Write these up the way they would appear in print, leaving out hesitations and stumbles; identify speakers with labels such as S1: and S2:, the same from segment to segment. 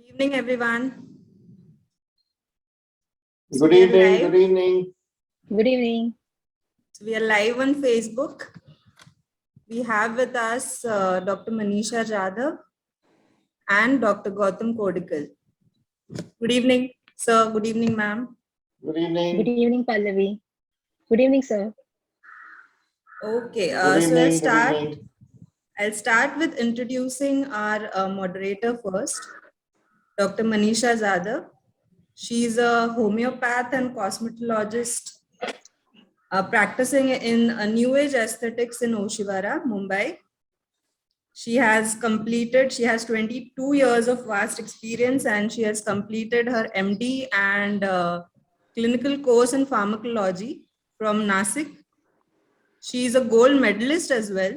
S1: Evening, everyone.
S2: Good
S1: we are
S2: evening.
S1: live.
S2: Good evening.
S3: Good evening.
S1: We are live on Facebook. We have with us Dr. Manisha Jadhav and Dr. Gautam Kodikal. Good evening, sir. Good evening, ma'am.
S2: Good evening.
S3: Good evening, Pallavi. Good evening, sir.
S1: Okay,
S2: Good
S1: so
S2: evening. Good evening.
S1: I'll start with introducing our moderator first, Dr. Manisha Jadhav. She's a homeopath and cosmetologist practicing in New Age aesthetics in Oshiwara, Mumbai. She has 22 years of vast experience, and she has completed her MD and clinical course in pharmacology from Nasik. She is a gold medalist as well.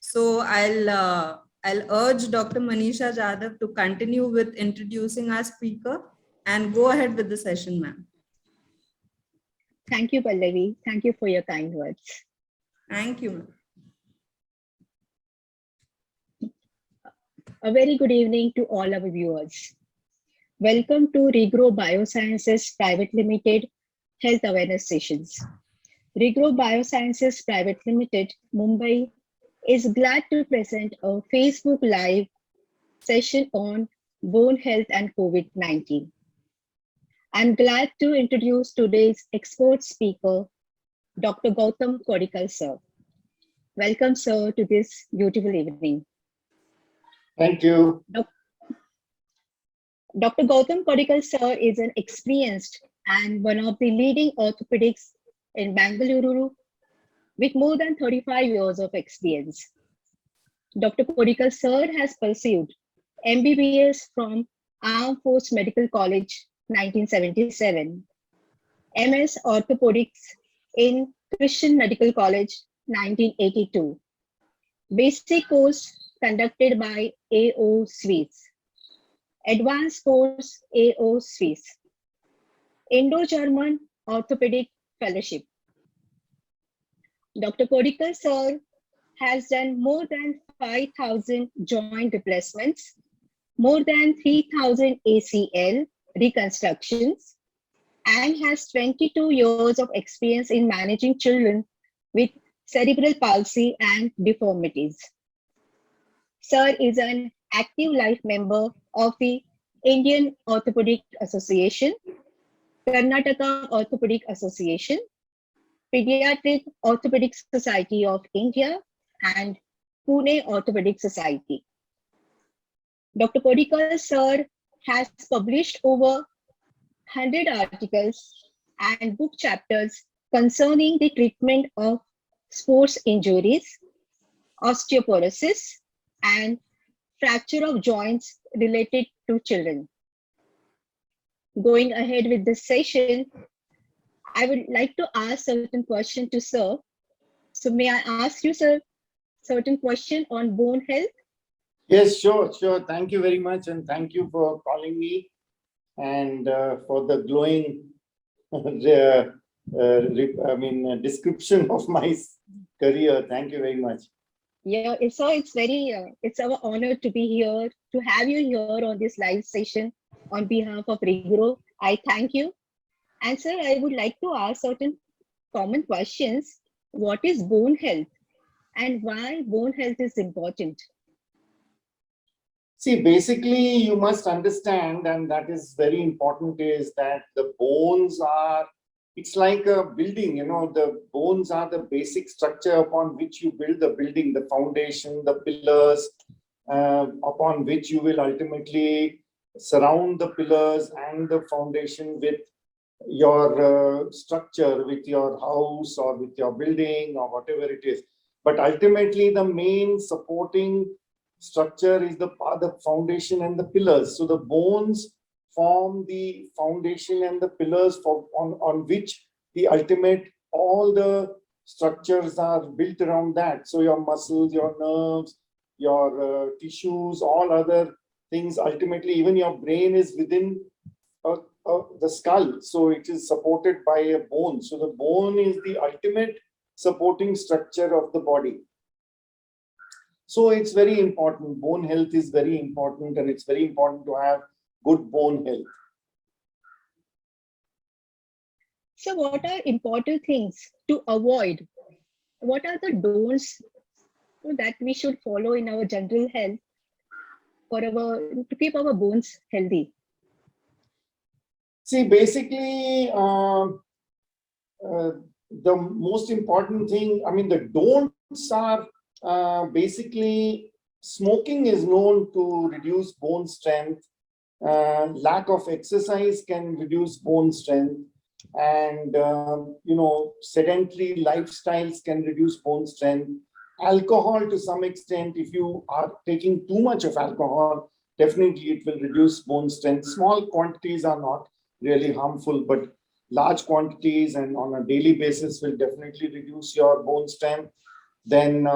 S1: So I'll urge Dr. Manisha Jadhav to continue with introducing our speaker and go ahead with the session, ma'am.
S3: Thank you, Pallavi. Thank you for your kind words.
S1: Thank you, ma'am.
S3: A very good evening to all our viewers. Welcome to Regrow Biosciences Private Limited Health Awareness Sessions. Regrow Biosciences Private Limited, Mumbai, is glad to present a Facebook Live session on bone health and COVID-19. I'm glad to introduce today's expert speaker, Dr. Gautam Kodikal, sir. Welcome, sir, to this beautiful evening.
S2: Thank you.
S3: Dr. Gautam Kodikal, sir, is an experienced and one of the leading orthopedics in Bangalore with more than 35 years of experience. Dr. Kodikal, sir, has pursued MBBS from Armed Forces Medical College, 1977, MS Orthopedics in Christian Medical College, 1982. Basic course conducted by AO Swiss. Advanced course AO Swiss. Indo-German Orthopedic Fellowship. Dr. Kodikal sir has done more than 5,000 joint replacements, more than 3,000 ACL reconstructions, and has 22 years of experience in managing children with cerebral palsy and deformities. Sir is an active life member of the Indian Orthopedic Association, Karnataka Orthopedic Association, Pediatric Orthopedic Society of India, and Pune Orthopedic Society. Dr. Kodikal sir has published over 100 articles and book chapters concerning the treatment of sports injuries, osteoporosis, and fracture of joints related to children. Going ahead with this session, I would like to ask certain question to sir. So may I ask you, sir, certain question on bone health?
S2: Yes, sure. Thank you very much. And thank you for calling me and for the glowing description of my career. Thank you very much.
S3: Yeah, it's our honor to be here, to have you here on this live session on behalf of Regrow. I thank you. And sir, I would like to ask certain common questions. What is bone health and why bone health is important?
S2: See, basically, you must understand, and that is very important, is that the bones are, it's like a building, the bones are the basic structure upon which you build the building, the foundation, the pillars, upon which you will ultimately surround the pillars and the foundation with your structure, with your house or with your building or whatever it is. But ultimately, the main supporting structure is the foundation and the pillars. So the bones form the foundation and the pillars on which the ultimate, all the structures are built around that. So your muscles, your nerves, your tissues, all other things, ultimately even your brain is within the skull. So it is supported by a bone. So the bone is the ultimate supporting structure of the body. So it's very important. Bone health is very important, and it's very important to have good bone health.
S3: So what are important things to avoid? What are the don'ts that we should follow in our general health to keep our bones healthy?
S2: See, basically, the most important thing, I mean, the don'ts are basically smoking is known to reduce bone strength. Lack of exercise can reduce bone strength, and sedentary lifestyles can reduce bone strength. Alcohol, to some extent, if you are taking too much of alcohol, definitely it will reduce bone strength. Small quantities are not really harmful, but large quantities and on a daily basis will definitely reduce your bone strength. Then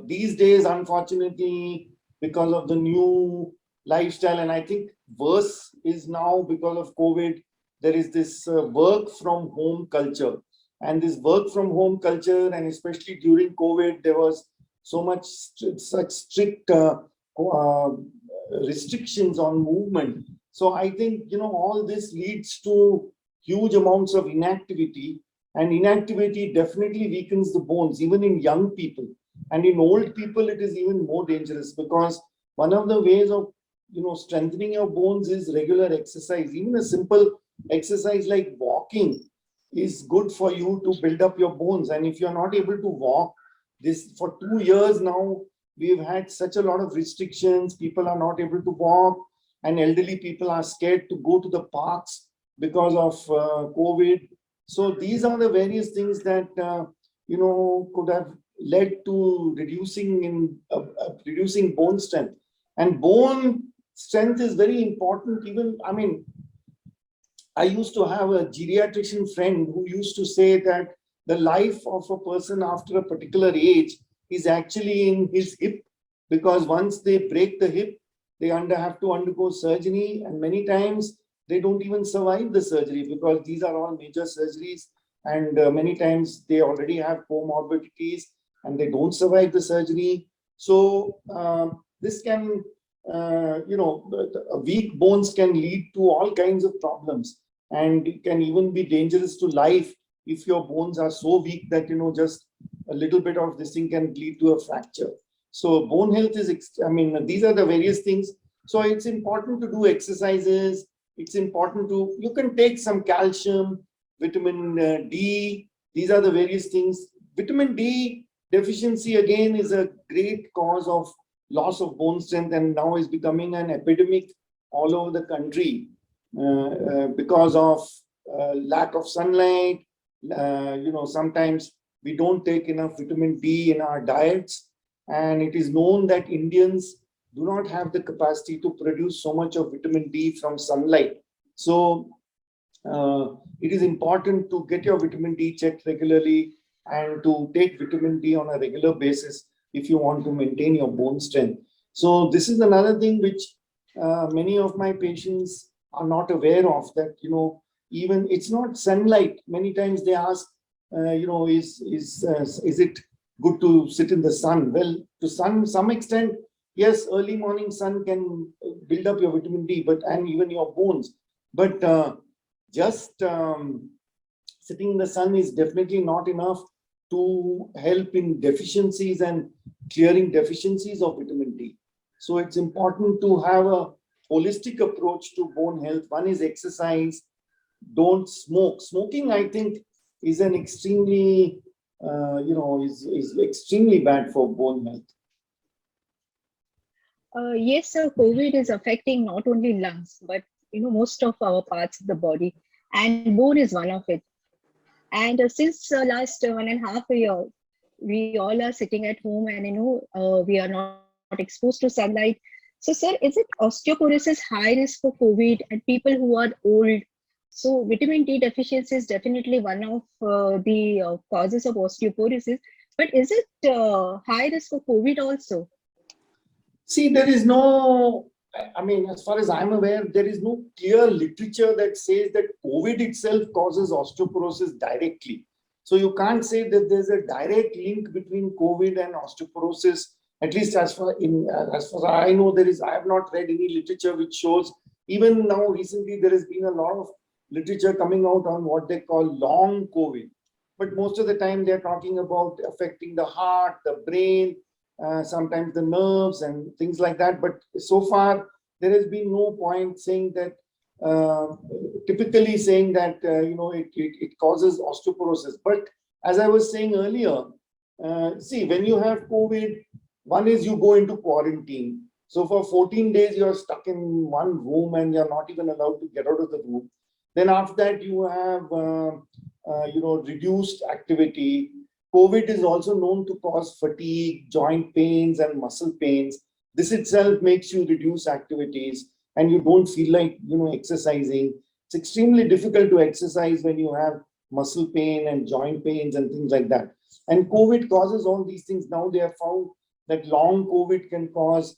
S2: these days, unfortunately, because of the new lifestyle, and I think worse is now because of COVID, there is this work from home culture. And this work from home culture, and especially during COVID, there was so much such strict restrictions on movement. So I think, all this leads to huge amounts of inactivity, and inactivity definitely weakens the bones, even in young people. And in old people, it is even more dangerous, because one of the ways of strengthening your bones is regular exercise. Even a simple exercise like walking is good for you to build up your bones. And if you're not able to walk, this for 2 years now, we've had such a lot of restrictions. People are not able to walk, and elderly people are scared to go to the parks because of COVID. So these are the various things that could have led to reducing bone strength. And bone strength is very important. Even, I mean, I used to have a geriatrician friend who used to say that the life of a person after a particular age is actually in his hip, because once they break the hip, they have to undergo surgery, and many times they don't even survive the surgery, because these are all major surgeries, and many times they already have comorbidities and they don't survive the surgery. So this can, weak bones can lead to all kinds of problems, and it can even be dangerous to life if your bones are so weak that just a little bit of this thing can lead to a fracture. So bone health is, these are the various things. So it's important to do exercises. It's important you can take some calcium, vitamin D. These are the various things. Vitamin D deficiency, again, is a great cause of loss of bone strength, and now is becoming an epidemic all over the country because of lack of sunlight. Sometimes we don't take enough vitamin D in our diets, and it is known that Indians do not have the capacity to produce so much of vitamin D from sunlight. So it is important to get your vitamin D checked regularly and to take vitamin D on a regular basis if you want to maintain your bone strength. So this is another thing which many of my patients are not aware of, that even it's not sunlight. Many times they ask, is it good to sit in the sun? Well, to some extent, yes, early morning sun can build up your vitamin D, and even your bones. But just sitting in the sun is definitely not enough to help in deficiencies and clearing deficiencies of vitamin D. So it's important to have a holistic approach to bone health. One is exercise. Don't smoke. Smoking, I think, is an extremely, is extremely bad for bone health.
S3: Yes, sir. COVID is affecting not only lungs, but most of our parts of the body, and bone is one of it. And since last 1.5 years, we all are sitting at home, and we are not exposed to sunlight. So, sir, is it osteoporosis high risk for COVID and people who are old? So, vitamin D deficiency is definitely one of the causes of osteoporosis. But is it high risk for COVID also?
S2: See, there is no, as far as I'm aware, there is no clear literature that says that COVID itself causes osteoporosis directly. So you can't say that there's a direct link between COVID and osteoporosis. At least as far as I know, I have not read any literature which shows. Even now, recently, there has been a lot of literature coming out on what they call long COVID. But most of the time, they're talking about affecting the heart, the brain, sometimes the nerves and things like that. But so far, there has been no point saying that, typically saying that, it causes osteoporosis. But as I was saying earlier, see, when you have COVID, one is you go into quarantine. So for 14 days, you're stuck in one room and you're not even allowed to get out of the room. Then after that, you have, reduced activity. COVID is also known to cause fatigue, joint pains, and muscle pains. This itself makes you reduce activities and you don't feel like, exercising. It's extremely difficult to exercise when you have muscle pain and joint pains and things like that. And COVID causes all these things. Now they have found that long COVID can cause,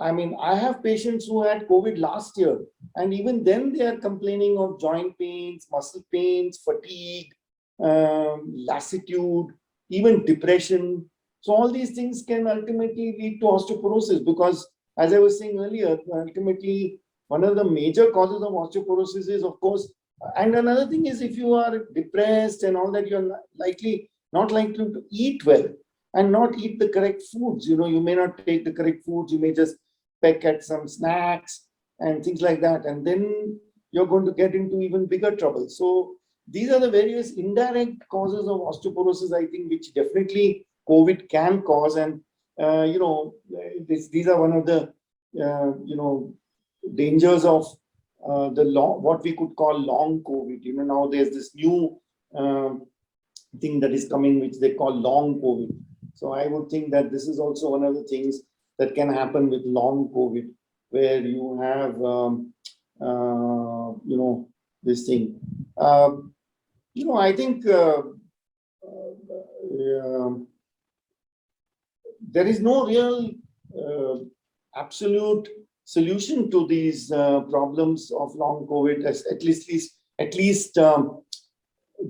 S2: I have patients who had COVID last year, and even then they are complaining of joint pains, muscle pains, fatigue, lassitude, even depression. So all these things can ultimately lead to osteoporosis because, as I was saying earlier, ultimately one of the major causes of osteoporosis is, of course, and another thing is if you are depressed and all that, you're not likely to eat well and not eat the correct foods. You may not take the correct foods. You may just peck at some snacks and things like that. And then you're going to get into even bigger trouble. So these are the various indirect causes of osteoporosis, I think, which definitely COVID can cause. And, these are one of the, dangers of what we could call long COVID. Now there's this new thing that is coming, which they call long COVID. So I would think that this is also one of the things that can happen with long COVID, where you have, this thing. I think there is no real absolute solution to these problems of long COVID, at least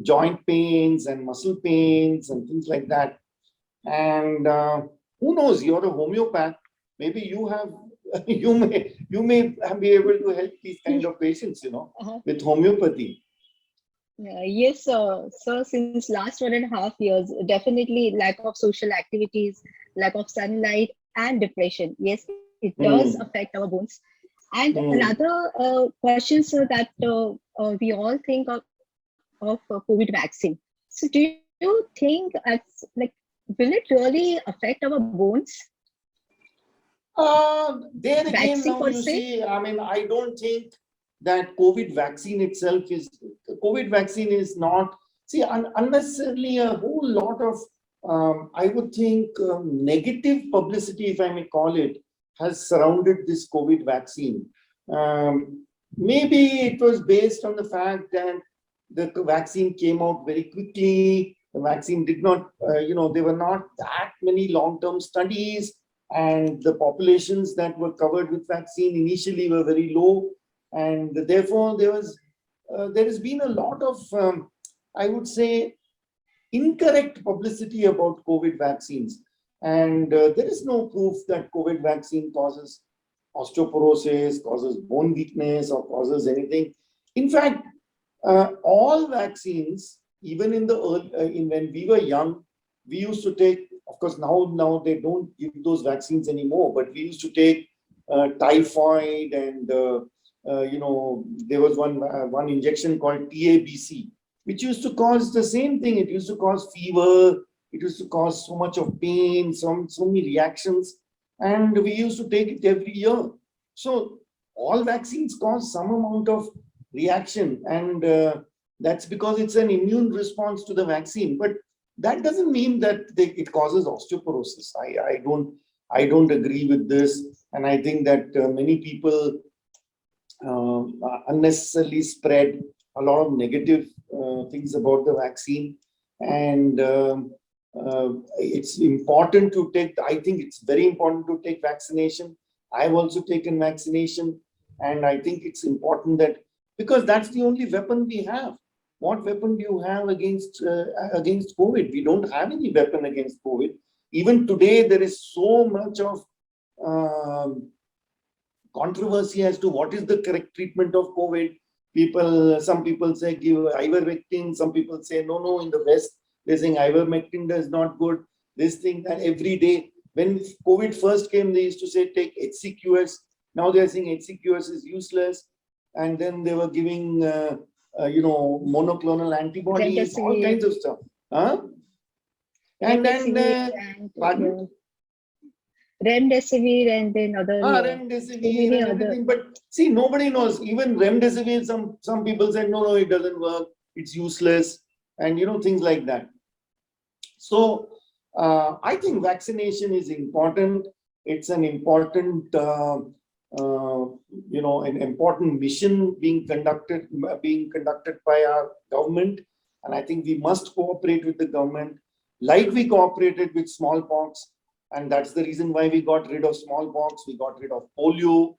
S2: joint pains and muscle pains and things like that. And who knows? You're a homeopath. Maybe you have, you may be able to help these kind of patients, with homeopathy.
S3: Yes, sir. Since last 1.5 years, definitely lack of social activities, lack of sunlight, and depression. Yes, it does affect our bones. And another question, sir, that we all think of COVID vaccine. So, do you think will it really affect our bones?
S2: There again,
S3: Vaccine
S2: now
S3: per
S2: you
S3: se?
S2: see, I don't think that COVID vaccine is not, unnecessarily a whole lot of, I would think, negative publicity, if I may call it, has surrounded this COVID vaccine. Maybe it was based on the fact that the vaccine came out very quickly. The vaccine did not, there were not that many long-term studies, and the populations that were covered with vaccine initially were very low. And therefore, there has been a lot of, I would say, incorrect publicity about COVID vaccines. And there is no proof that COVID vaccine causes osteoporosis, causes bone weakness, or causes anything. In fact, all vaccines, even in the when we were young, we used to take, of course, now they don't give those vaccines anymore, but we used to take typhoid and, there was one injection called TABC, which used to cause the same thing. It used to cause fever. It used to cause so much of pain, so many reactions. And we used to take it every year. So all vaccines cause some amount of reaction. And that's because it's an immune response to the vaccine. But that doesn't mean that it causes osteoporosis. I don't agree with this. And I think that many people unnecessarily spread a lot of negative things about the vaccine. And it's important to take, I think it's very important to take vaccination. I've also taken vaccination. And I think it's important that, because that's the only weapon we have. what weapon do you have against COVID? We don't have any weapon against COVID. Even today, there is so much of controversy as to what is the correct treatment of COVID. Some people say give ivermectin. Some people say no. In the West, they're saying ivermectin is not good. This thing, and every day when COVID first came, they used to say take HCQS. Now they are saying HCQS is useless, and then they were giving monoclonal antibodies, all kinds of stuff. Huh? And then pardon?
S3: Remdesivir and then other.
S2: Remdesivir and everything. But see, nobody knows. Even remdesivir, some people said no, it doesn't work. It's useless, and things like that. So I think vaccination is important. It's an important, an important mission being conducted by our government, and I think we must cooperate with the government, like we cooperated with smallpox. And that's the reason why we got rid of smallpox, we got rid of polio,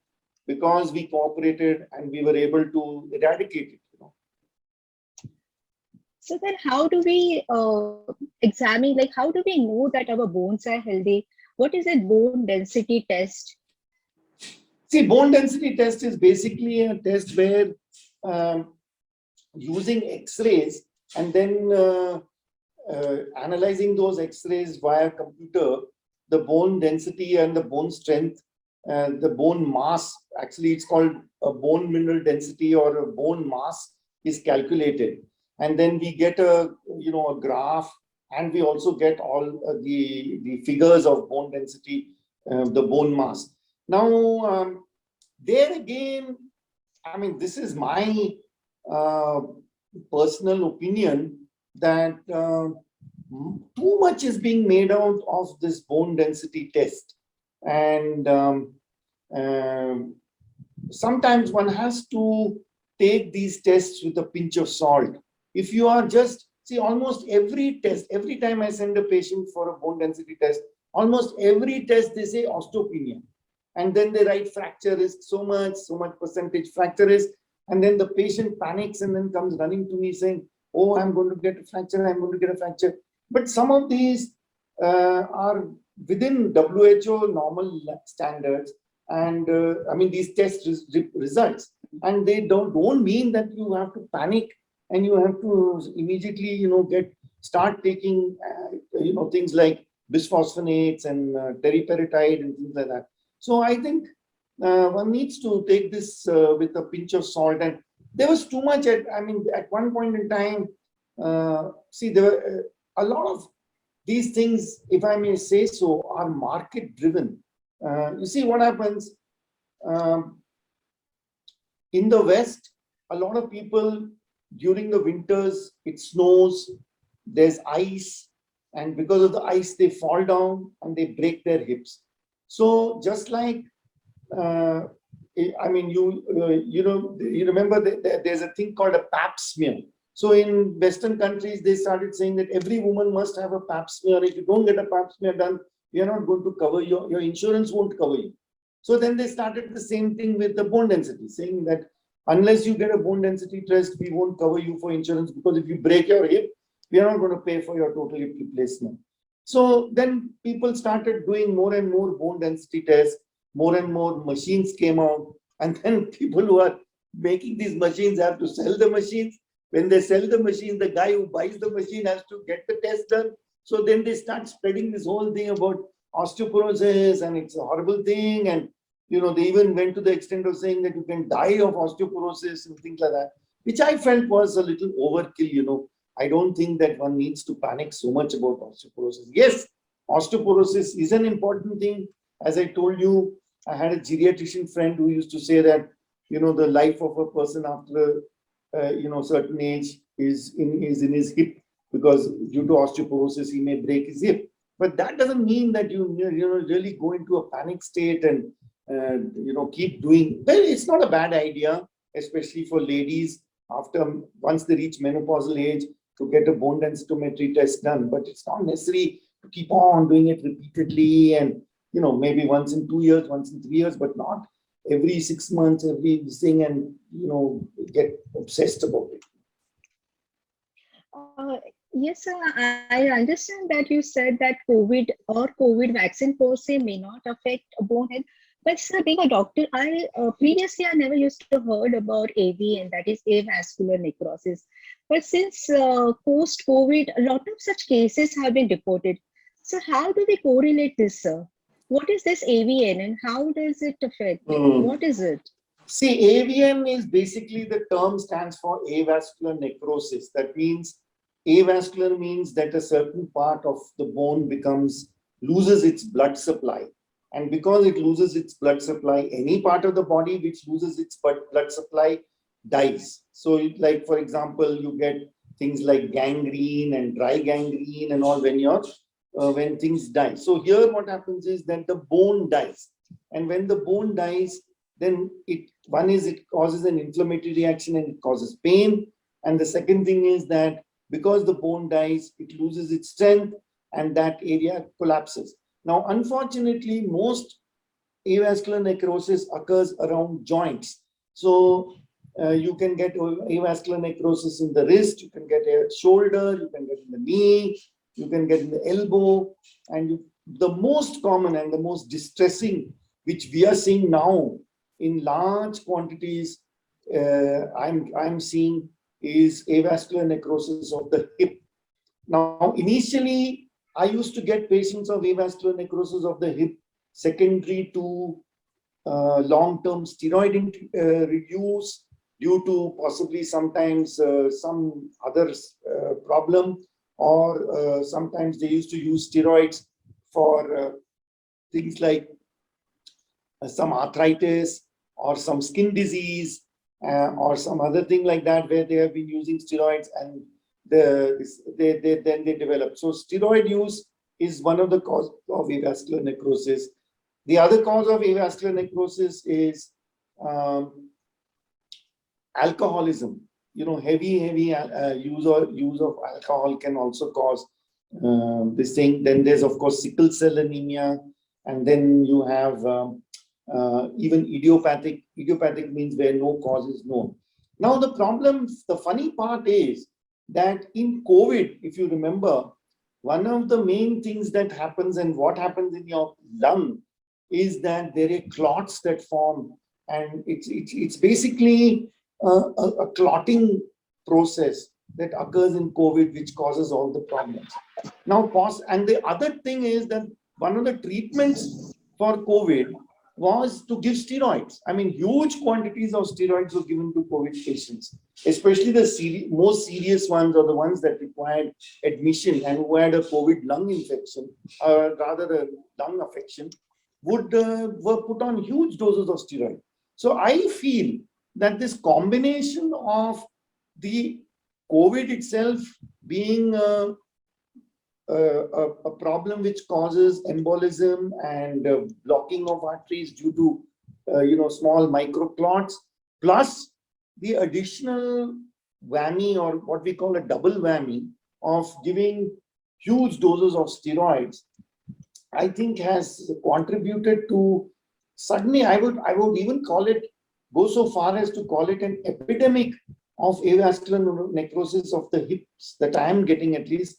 S2: because we cooperated and we were able to eradicate it.
S3: So then how do we examine, how do we know that our bones are healthy? What is a bone density test?
S2: See, bone density test is basically a test where using X-rays and then analyzing those X-rays via computer, the bone density and the bone strength, the bone mass, actually it's called a bone mineral density or a bone mass is calculated. And then we get a graph, and we also get all the figures of bone density, the bone mass. Now, there again, I mean, this is my personal opinion that too much is being made out of this bone density test. And sometimes one has to take these tests with a pinch of salt. If you are just, see, almost every test, every time I send a patient for a bone density test, almost every test they say osteopenia. And then they write fracture risk so much percentage fracture risk. And then the patient panics and then comes running to me saying, oh, I'm going to get a fracture, I'm going to get a fracture. But some of these are within WHO normal standards. And I mean, these test results. And they don't mean that you have to panic and you have to immediately, start taking, things like bisphosphonates and teriparatide and things like that. So I think one needs to take this with a pinch of salt. And there was too much, at one point in time, there were a lot of these things, if I may say so, are market driven. You see what happens in the West, a lot of people during the winters, it snows, there's ice, and because of the ice, they fall down and they break their hips. So just like, you remember there's a thing called a pap smear. So in Western countries, they started saying that every woman must have a pap smear. If you don't get a pap smear done, we are not going to cover your insurance won't cover you. So then they started the same thing with the bone density, saying that unless you get a bone density test, we won't cover you for insurance, because if you break your hip, we are not going to pay for your total hip replacement. So then people started doing more and more bone density tests, more and more machines came out, and then people who are making these machines have to sell the machines. When they sell the machine, the guy who buys the machine has to get the test done. So then they start spreading this whole thing about osteoporosis, and it's a horrible thing. And they even went to the extent of saying that you can die of osteoporosis and things like that, which I felt was a little overkill. I don't think that one needs to panic so much about osteoporosis. Yes, osteoporosis is an important thing. As I told you, I had a geriatrician friend who used to say that, the life of a person after certain age is in his hip, because due to osteoporosis, he may break his hip. But that doesn't mean that you really go into a panic state and keep doing. Well, it's not a bad idea, especially for ladies once they reach menopausal age, to get a bone densitometry test done. But it's not necessary to keep on doing it repeatedly, and maybe once in 2 years, once in 3 years, but not every 6 months, every thing, and get obsessed about it.
S3: Yes, sir. I understand that you said that COVID vaccine per se may not affect bone health. But sir, being a doctor, I previously I never used to heard about AVN, that is avascular necrosis. But since post-COVID, a lot of such cases have been reported. So how do we correlate this, sir? What is this AVN and how does it affect? What is it?
S2: See, AVN is basically the term stands for avascular necrosis. That means avascular means that a certain part of the bone loses its blood supply. And because it loses its blood supply, any part of the body which loses its blood supply dies. So like, for example, you get things like gangrene and dry gangrene and all when things die. So here what happens is that the bone dies. And when the bone dies, then it causes an inflammatory reaction and it causes pain. And the second thing is that because the bone dies, it loses its strength and that area collapses. Now, unfortunately, most avascular necrosis occurs around joints. So you can get avascular necrosis in the wrist, you can get a shoulder, you can get in the knee, you can get in the elbow. And the most common and the most distressing, which we are seeing now in large quantities, I'm seeing is avascular necrosis of the hip. Now, initially, I used to get patients of avascular necrosis of the hip secondary to long-term steroid use due to possibly sometimes some other problem, or sometimes they used to use steroids for things like some arthritis or some skin disease or some other thing like that, where they have been using steroids and then they develop. So steroid use is one of the causes of avascular necrosis. The other cause of avascular necrosis is alcoholism. You know, heavy use of alcohol can also cause this thing. Then there's of course sickle cell anemia, and then you have even idiopathic. Idiopathic means where no cause is known. Now the funny part is that in COVID, if you remember, one of the main things that happens and what happens in your lung is that there are clots that form, and it's basically a clotting process that occurs in COVID, which causes all the problems. Now, and the other thing is that one of the treatments for COVID was to give steroids. I mean, huge quantities of steroids were given to COVID patients, especially the most serious ones, or the ones that required admission and who had a COVID lung infection, rather a lung affection, were put on huge doses of steroid. So I feel that this combination of the COVID itself being a problem which causes embolism and blocking of arteries due to small microclots, plus the additional whammy, or what we call a double whammy, of giving huge doses of steroids, I think has contributed to suddenly, I would even go so far as to call it an epidemic of avascular necrosis of the hips that I am getting. At least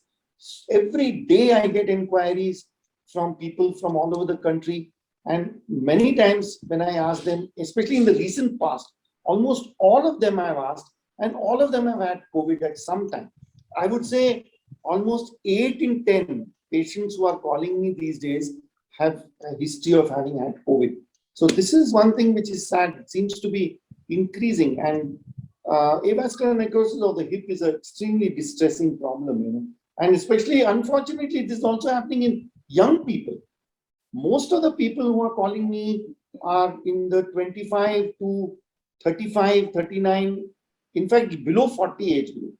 S2: every day I get inquiries from people from all over the country, and many times when I ask them, especially in the recent past, almost all of them I've asked, and all of them have had COVID at some time. I would say almost 8 in 10 patients who are calling me these days have a history of having had COVID. So this is one thing which is sad. It seems to be increasing, and avascular necrosis of the hip is an extremely distressing problem, and especially, unfortunately, this is also happening in young people. Most of the people who are calling me are in the 25 to 35, 39, in fact, below 40 age group.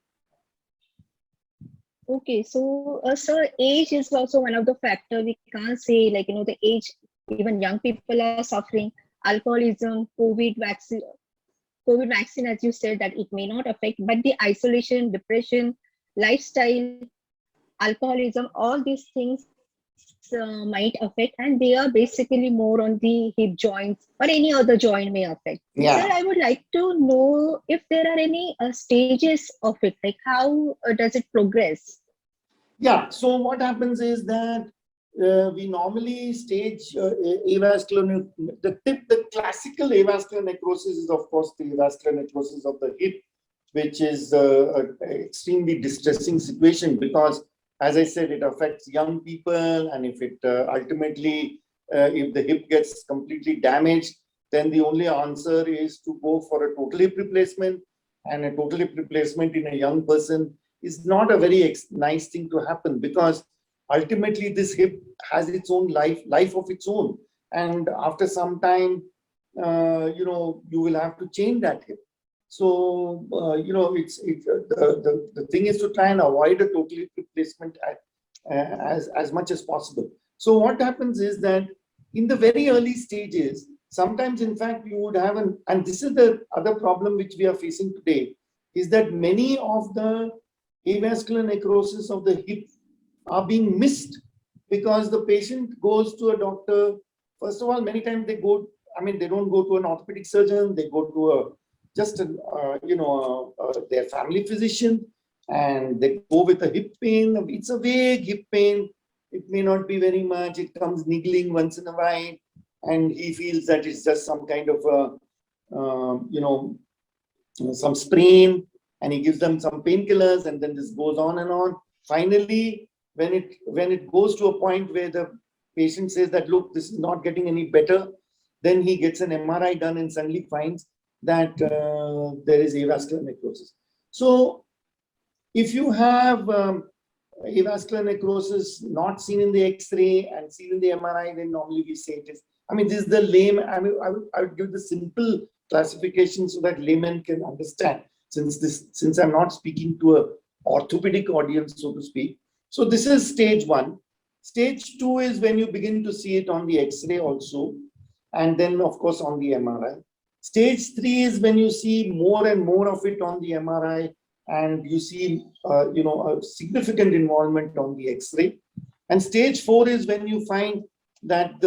S3: Okay, so sir, age is also one of the factors. We can't say the age, even young people are suffering. Alcoholism, COVID vaccine, as you said, that it may not affect, but the isolation, depression, lifestyle, alcoholism, all these things might affect, and they are basically more on the hip joints or any other joint may affect.
S2: Yeah.
S3: Sir, I would like to know if there are any stages of it, like how does it progress?
S2: Yeah, so what happens is that we normally stage the classical avascular necrosis is of course the avascular necrosis of the hip, which is an extremely distressing situation because, as I said, it affects young people, and if it ultimately, if the hip gets completely damaged, then the only answer is to go for a total hip replacement, and a total hip replacement in a young person is not a very nice thing to happen because ultimately this hip has its own life of its own, and after some time, you will have to change that hip. So the thing is to try and avoid a total hip replacement as much as possible. So what happens is that in the very early stages, sometimes in fact you would have and this is the other problem which we are facing today, is that many of the avascular necrosis of the hip are being missed because the patient goes to a doctor. First of all, many times they go, they don't go to an orthopedic surgeon, they go to their family physician, and they go with a hip pain. It's a vague hip pain. It may not be very much. It comes niggling once in a while, and he feels that it's just some kind of some sprain, and he gives them some painkillers, and then this goes on and on. Finally, when it goes to a point where the patient says that, look, this is not getting any better, then he gets an MRI done and suddenly finds that there is avascular necrosis. So if you have avascular necrosis not seen in the X-ray and seen in the MRI, then normally we say it is, this is the lame, I would give the simple classification so that laymen can understand, since I'm not speaking to a orthopedic audience, so to speak. So this is stage 1. Stage 2 is when you begin to see it on the X-ray also, and then of course on the MRI. Stage 3 is when you see more and more of it on the MRI, and you see a significant involvement on the X-ray. And stage 4 is when you find that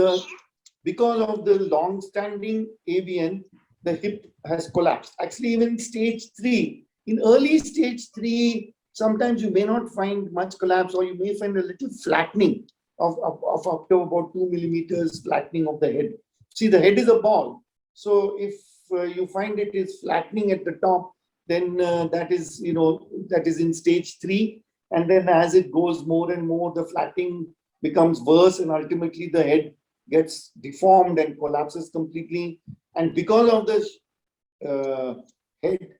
S2: because of the long-standing AVN, the hip has collapsed. Actually, even stage 3, in early stage 3, sometimes you may not find much collapse, or you may find a little flattening of up to about 2 millimeters flattening of the head. See, the head is a ball. So if you find it is flattening at the top, then that is in stage 3. And then as it goes more and more, the flattening becomes worse, and ultimately the head gets deformed and collapses completely. And because of the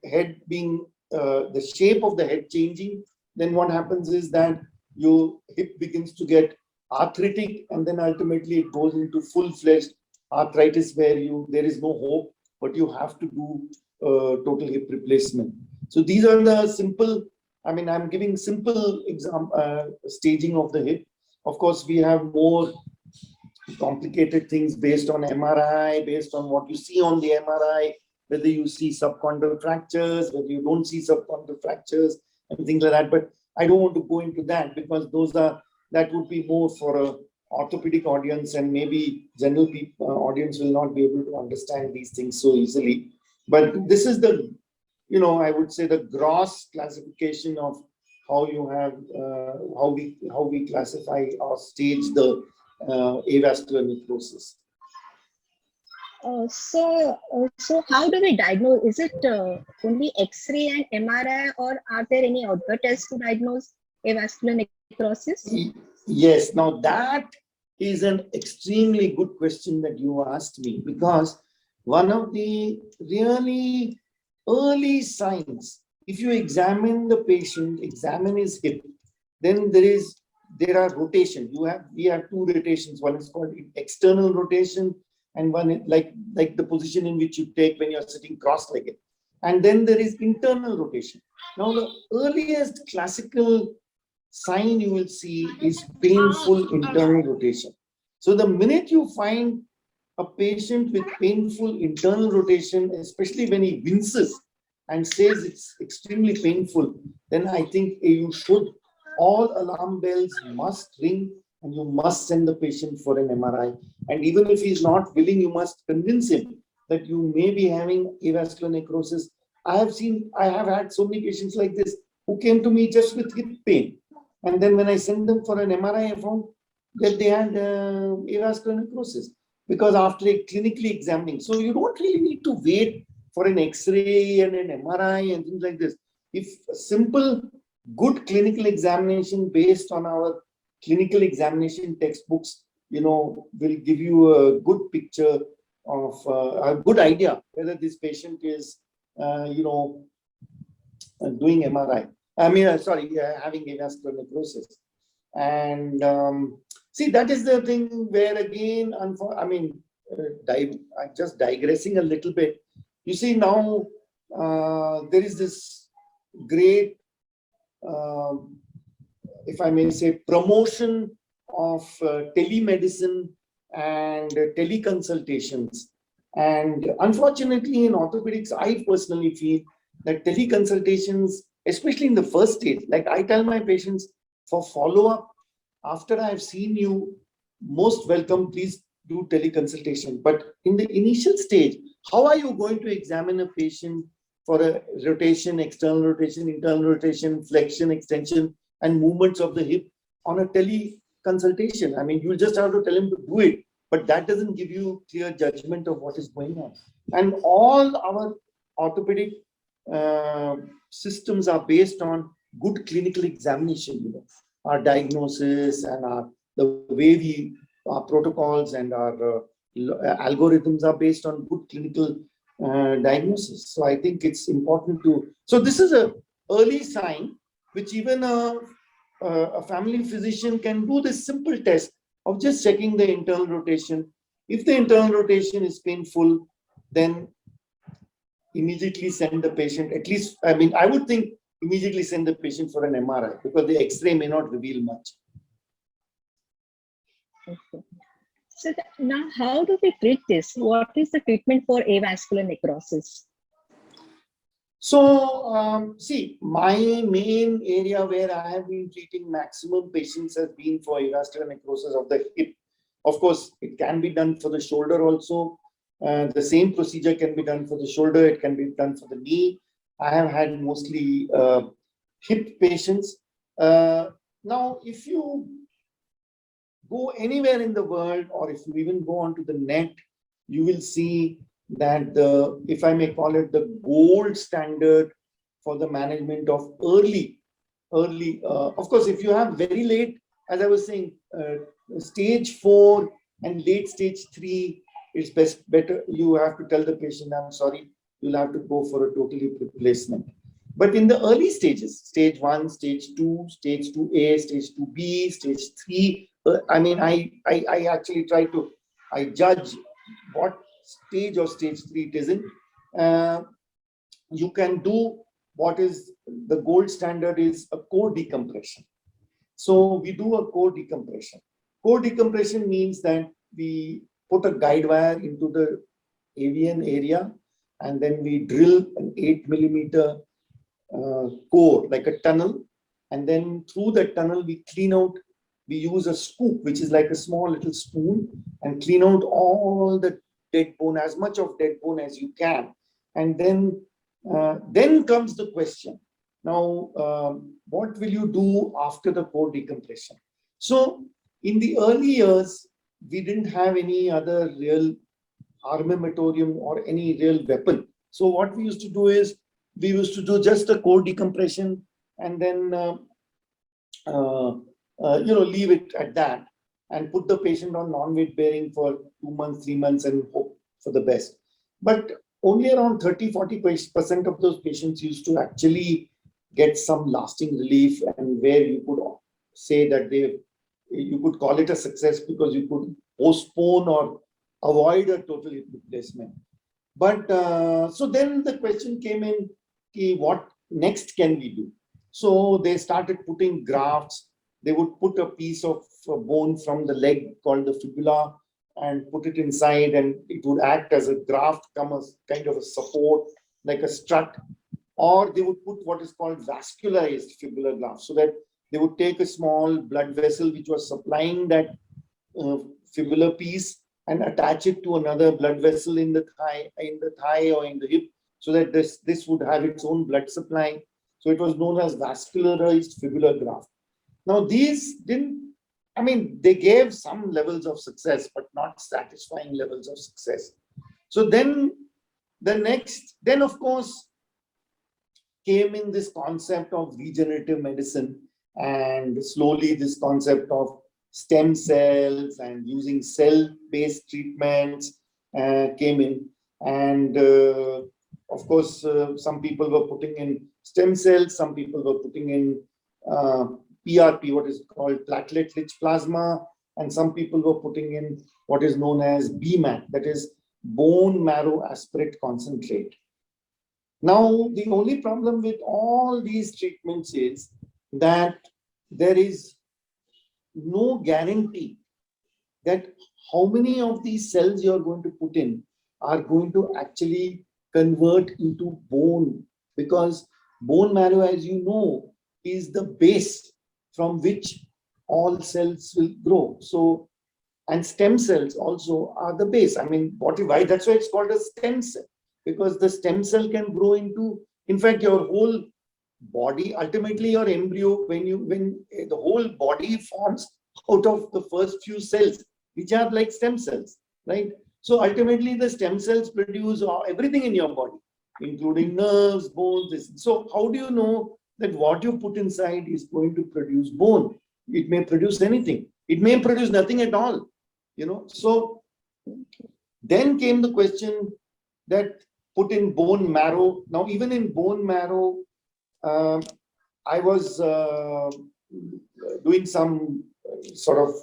S2: head being the shape of the head changing, then what happens is that your hip begins to get arthritic, and then ultimately it goes into full-fledged arthritis where there is no hope, but you have to do total hip replacement. So these are the simple, I'm giving simple staging of the hip. Of course, we have more complicated things based on MRI, based on what you see on the MRI, whether you see subchondral fractures, whether you don't see subchondral fractures, and things like that. But I don't want to go into that because that would be more for a orthopedic audience, and maybe general people audience will not be able to understand these things so easily. But this is the, I would say, the gross classification of how you have how we classify or stage the avascular necrosis.
S3: So how do we diagnose? Is it only X-ray and MRI, or are there any other tests to diagnose avascular necrosis?
S2: Yes, now that is an extremely good question that you asked me, because one of the really early signs, if you examine the patient, examine his hip, then there are rotation. We have two rotations. One is called external rotation, and one like the position in which you take when you're sitting cross-legged. And then there is internal rotation. Now, the earliest classical sign you will see is painful internal rotation. So the minute you find a patient with painful internal rotation, especially when he winces and says it's extremely painful, then I think all alarm bells must ring, and you must send the patient for an MRI. And even if he's not willing, you must convince him that you may be having avascular necrosis. I have had so many patients like this who came to me just with hip pain. And then when I sent them for an MRI, I found that they had avascular necrosis because after clinically examining. So you don't really need to wait for an X-ray and an MRI and things like this. If a simple, good clinical examination based on our clinical examination textbooks, will give you a good picture of a good idea whether this patient is, doing MRI. Having avascular necrosis. And see, that is the thing where again, I'm just digressing a little bit. You see now there is this great, if I may say, promotion of telemedicine and teleconsultations. And unfortunately in orthopedics, I personally feel that teleconsultations, especially in the first stage, like I tell my patients, for follow-up, after I've seen you, most welcome, please do teleconsultation. But in the initial stage, how are you going to examine a patient for a rotation, external rotation, internal rotation, flexion, extension, and movements of the hip on a teleconsultation? I mean, you just have to tell him to do it, but that doesn't give you clear judgment of what is going on. And all our orthopedic systems are based on good clinical examination. Our diagnosis and the way our protocols and our algorithms are based on good clinical diagnosis. So I think it's important to. So this is an early sign which even a family physician can do this simple test of just checking the internal rotation. If the internal rotation is painful, then immediately send the patient, at least, I would think immediately send the patient for an MRI because the X-ray may not reveal much.
S3: Okay. So now how do we treat this? What is the treatment for avascular necrosis?
S2: So, see, my main area where I have been treating maximum patients has been for avascular necrosis of the hip. Of course, it can be done for the shoulder also. The same procedure can be done for the shoulder. It can be done for the knee. I have had mostly hip patients. Now, if you go anywhere in the world, or if you even go onto the net, you will see that if I may call it, the gold standard for the management of early, of course, if you have very late, as I was saying, stage 4 and late stage 3, it's better. You have to tell the patient, I'm sorry, you'll have to go for a total hip replacement. But in the early stages, stage 1, stage 2, stage 2A, stage 2B, stage 3, I actually try to, I judge what stage or stage 3 it is in. You can do what is the gold standard is a core decompression. So we do a core decompression. Core decompression means that we put a guide wire into the avian area, and then we drill an 8 millimeter core, like a tunnel. And then through the tunnel, we clean out, we use a scoop, which is like a small little spoon, and clean out all the dead bone, as much of dead bone as you can. And then comes the question. Now, what will you do after the core decompression? So in the early years, we didn't have any other real armamentarium or any real weapon. So what we used to do is, we used to do just a core decompression and then leave it at that and put the patient on non-weight bearing for 2 months, 3 months and hope for the best. But only around 30-40% of those patients used to actually get some lasting relief, and where you could say that you could call it a success because you could postpone or avoid a total hip replacement. But so then the question came in, what next can we do? So they started putting grafts. They would put a piece of bone from the leg called the fibula and put it inside, and it would act as a graft, come as kind of a support, like a strut. Or they would put what is called vascularized fibular graft, so that they would take a small blood vessel which was supplying that fibular piece and attach it to another blood vessel in the thigh or in the hip, so that this would have its own blood supply. So it was known as vascularized fibular graft. Now these didn't, I mean, they gave some levels of success, but not satisfying levels of success. So then then of course came in this concept of regenerative medicine, and slowly this concept of stem cells and using cell-based treatments came in. And of course, some people were putting in stem cells, some people were putting in PRP, what is called platelet-rich plasma, and some people were putting in what is known as BMAC, that is bone marrow aspirate concentrate. Now, the only problem with all these treatments is that there is no guarantee that how many of these cells you are going to put in are going to actually convert into bone, because bone marrow, as you know, is the base from which all cells will grow. So, and stem cells also are the base. I mean, why? That's why it's called a stem cell, because the stem cell can grow into, in fact, your whole body, ultimately your embryo, when the whole body forms out of the first few cells, which are like stem cells, right? So ultimately the stem cells produce everything in your body, including nerves, bones. So how do you know that what you put inside is going to produce bone? It may produce anything. It may produce nothing at all, you know. So then came the question that put in bone marrow. Now, even in bone marrow, I was doing some sort of,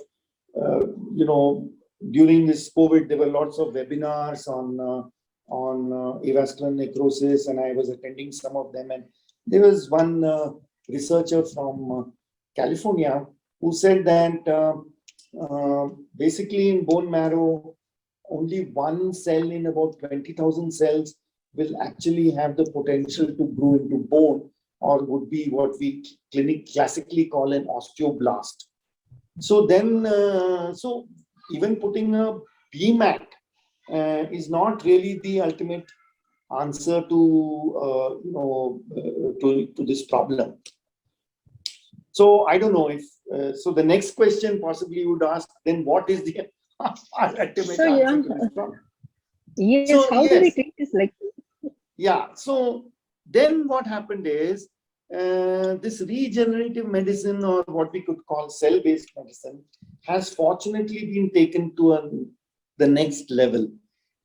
S2: during this COVID, there were lots of webinars on avascular necrosis, and I was attending some of them. And there was one researcher from California who said that basically in bone marrow, only one cell in about 20,000 cells will actually have the potential to grow into bone, or would be what we classically call an osteoblast. So then, so even putting a BMAT is not really the ultimate answer to to this problem. So I don't know if so. The next question possibly you would ask, then what is the ultimate
S3: So,
S2: answer to this problem?
S3: yes,
S2: So,
S3: how do we
S2: yes.
S3: treat this? Like,
S2: Yeah. So then what happened is this regenerative medicine, or what we could call cell-based medicine, has fortunately been taken to the next level.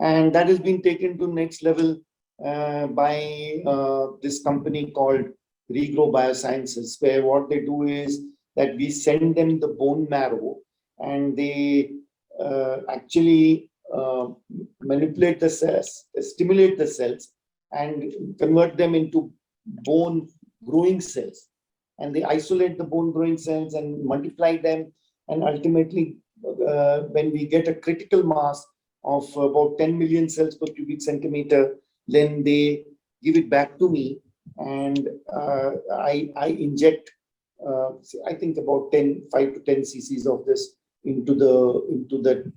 S2: And that has been taken to next level by this company called Regrow Biosciences, where what they do is that we send them the bone marrow, and they actually manipulate the cells, stimulate the cells, and convert them into bone growing cells. And they isolate the bone growing cells and multiply them. And ultimately, when we get a critical mass of about 10 million cells per cubic centimeter, then they give it back to me, and I inject, I think about 5 to 10 cc's of this into the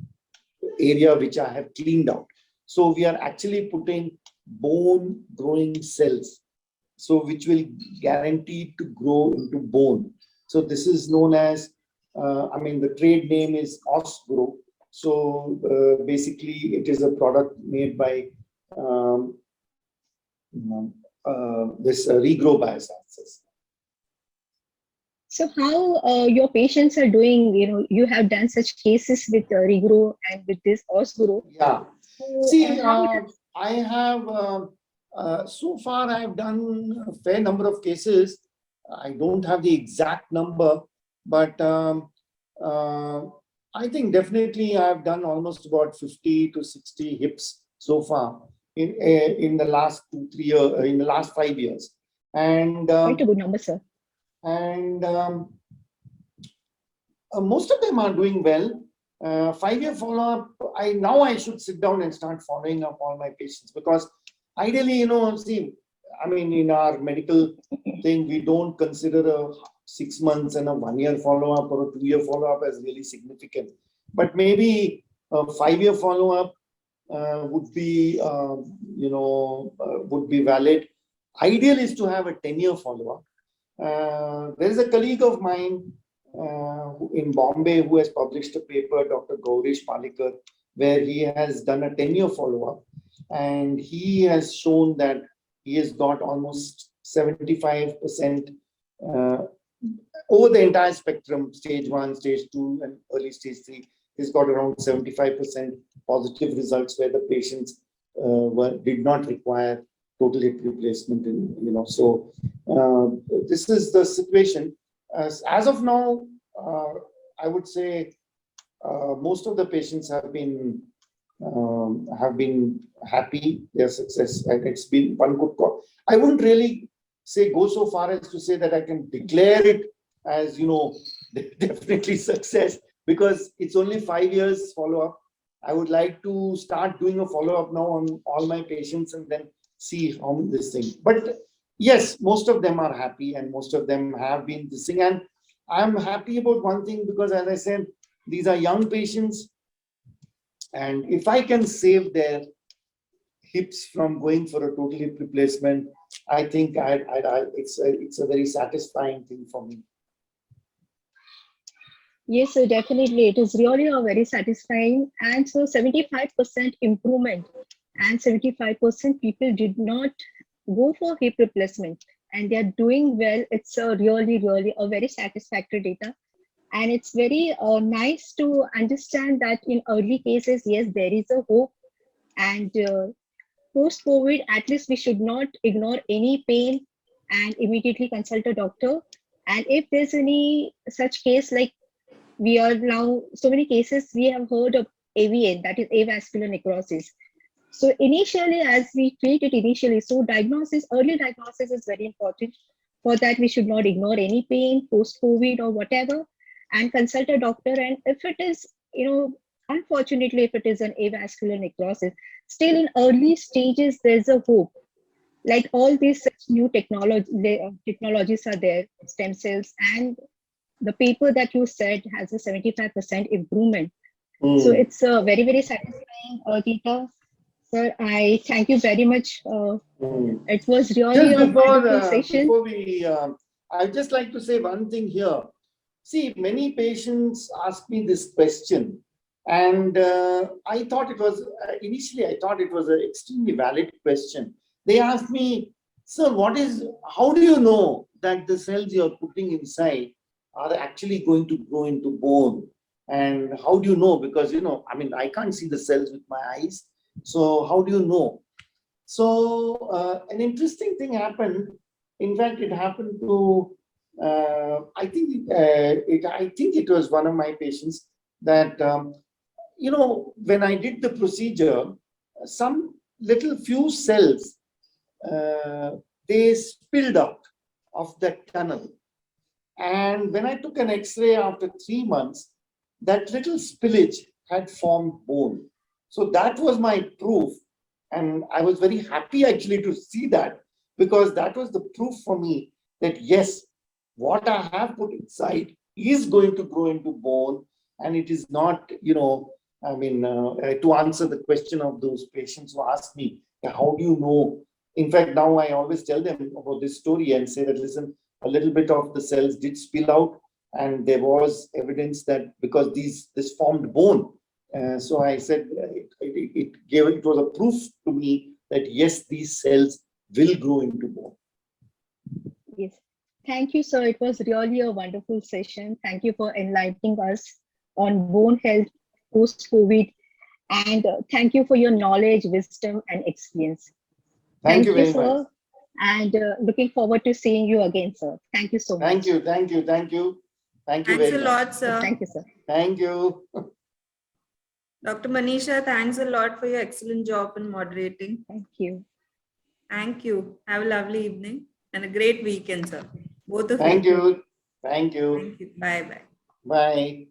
S2: area which I have cleaned out. So we are actually putting bone growing cells, so which will guarantee to grow into bone. So this is known as, the trade name is Osgrow. So basically it is a product made by this Regrow Biosciences.
S3: so how your patients are doing? You have done such cases with Regrow and with this Osgrow.
S2: Yeah.
S3: So,
S2: See,
S3: how
S2: I have so far I have done a fair number of cases. I don't have the exact number, but I think definitely I have done almost about 50 to 60 hips so far in the last 2-3 years, in the last 5 years, and
S3: quite a good number, sir.
S2: and most of them are doing well. 5-year follow-up, I should sit down and start following up all my patients, because ideally, see, in our medical thing, we don't consider a 6 months and a 1-year follow-up or a 2-year follow-up as really significant. But maybe a 5-year follow-up would be, would be valid. Ideal is to have a 10-year follow-up. There is a colleague of mine in Bombay who has published a paper, Dr. Gaurish Palekar, where he has done a 10-year follow-up, and he has shown that he has got almost 75% over the entire spectrum, stage 1, stage 2, and early stage 3. He's got around 75% positive results where the patients did not require total hip replacement. So this is the situation. As of now, I would say most of the patients have been happy. Their success, and it's been one good call. I wouldn't really go so far as to say that I can declare it as definitely success, because it's only 5 years follow-up. I would like to start doing a follow-up now on all my patients and then see how this thing. But yes, most of them are happy and most of them have been this thing. And I'm happy about one thing, because as I said, these are young patients. And if I can save their hips from going for a total hip replacement, I think it's a very satisfying thing for me.
S3: Yes, so definitely. It is really a very satisfying. And so 75% improvement, and 75% people did not go for hip replacement, and they are doing well. It's a really a very satisfactory data. And it's very nice to understand that in early cases, yes, there is a hope. And post-COVID, at least we should not ignore any pain and immediately consult a doctor. And if there's any such case, like we are now, so many cases we have heard of AVN, that is avascular necrosis. So initially, as we treat it initially, so early diagnosis is very important. For that, we should not ignore any pain post-COVID or whatever, and consult a doctor. And if it is, unfortunately, if it is an avascular necrosis, still in early stages, there's a hope. Like all these such new technologies are there, stem cells, and the paper that you said has a 75% improvement. So it's a very, very satisfying data. Sir, I thank you very much. It was really a wonderful session.
S2: Before we, I'd just like to say one thing here. See, many patients ask me this question, and I thought it was, initially I thought it was an extremely valid question. They asked me, sir, how do you know that the cells you're putting inside are actually going to grow into bone? And how do you know? Because, I can't see the cells with my eyes. So how do you know? So an interesting thing happened. In fact, it happened to, I think it was one of my patients that, when I did the procedure, some little few cells, they spilled out of that tunnel. And when I took an X-ray after 3 months, that little spillage had formed bone. So that was my proof. And I was very happy actually to see that, because that was the proof for me that yes, what I have put inside is going to grow into bone. And it is not, to answer the question of those patients who ask me, how do you know? In fact, now I always tell them about this story and say that, listen, a little bit of the cells did spill out, and there was evidence that because this formed bone. So I said it was a proof to me that yes, these cells will grow into bone.
S3: Yes. Thank you, sir. It was really a wonderful session. Thank you for enlightening us on bone health post-COVID. And thank you for your knowledge, wisdom, and experience.
S2: Thank you very
S3: sir.
S2: much.
S3: And looking forward to seeing you again, sir. Thank you so much.
S2: Thank you. Thank you
S1: Thanks
S2: very
S1: a lot,
S2: much.
S1: sir.
S3: Thank you, sir.
S2: Thank you.
S1: Dr. Manisha, thanks a lot for your excellent job in moderating.
S3: Thank you.
S1: Thank you. Have a lovely evening and a great weekend, sir. Both of you.
S2: Thank you. Thank you.
S1: Thank you. Bye-bye.
S2: Bye.